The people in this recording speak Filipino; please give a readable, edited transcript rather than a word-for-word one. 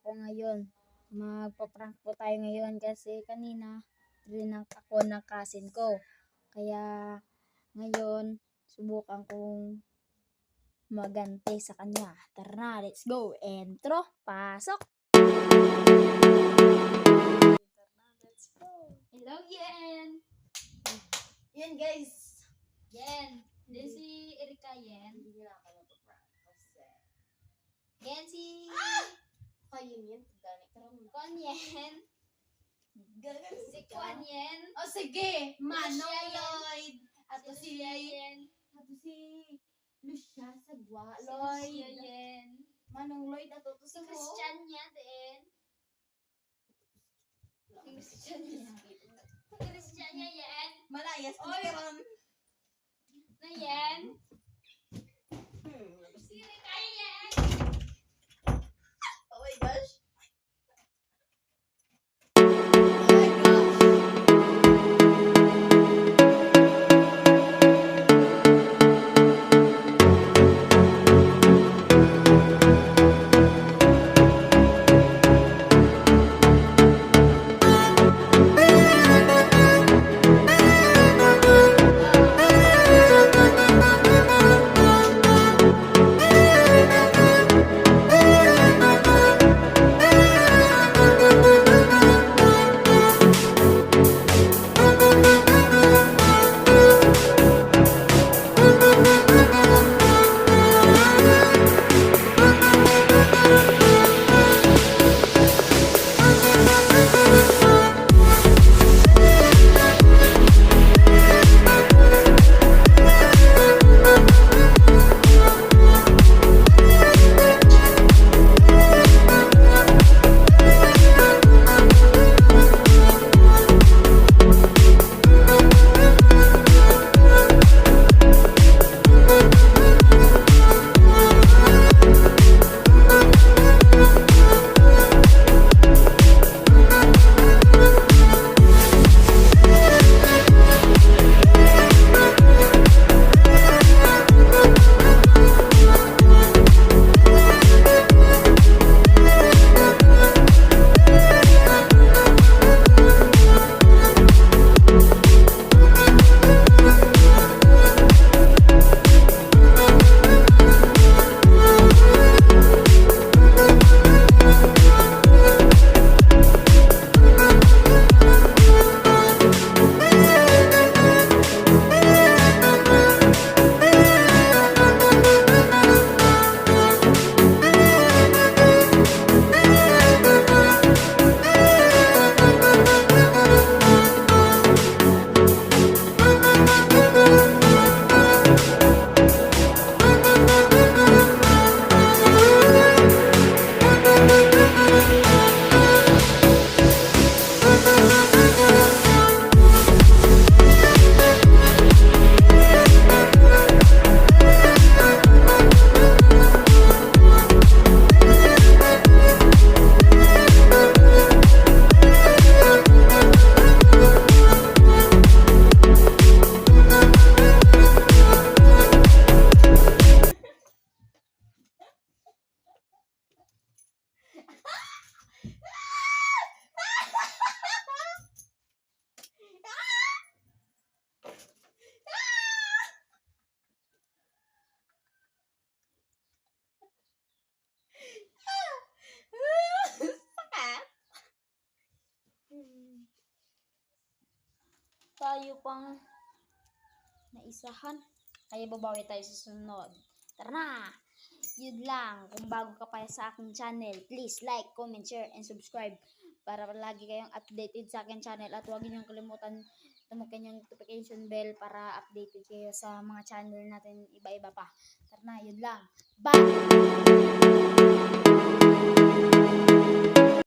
ako ngayon. Magpa-prank po tayo ngayon kasi kanina rinak ako ng cousin ko. Kaya ngayon subukan kong magante sa kanya. Tara na, let's go. Intro, pasok. Let's go. Hello, Yen. Yan guys. Yen. Hindi si Erika Yen. Hindi nila ako napaprank kasi Yen si kayo yan. Gani ka rin. Kon Yen. Si Kwan Yen. O sige. Manong Lucia yan. Lloyd. Ato si Yen. Ato si Lucia Sagwa. Si Lloyd. Lucia Yen. Manong Lloyd. Ato to Si si Christian niya din. Christian niya. Christian niya Yen. Malayas. Oy. Karon. Na Yen. Si Erika Yen. Oh my gosh. Tayo pang naisahan. Kaya babawi tayo sa sunod. Tara na! Yun lang. Kung bago ka pa sa aking channel, please like, comment, share, and subscribe para lagi kayong updated sa aking channel. At huwag niyong kalimutan tumukin yung notification bell para updated kayo sa mga channel natin iba-iba pa. Tara na, yun lang. Bye!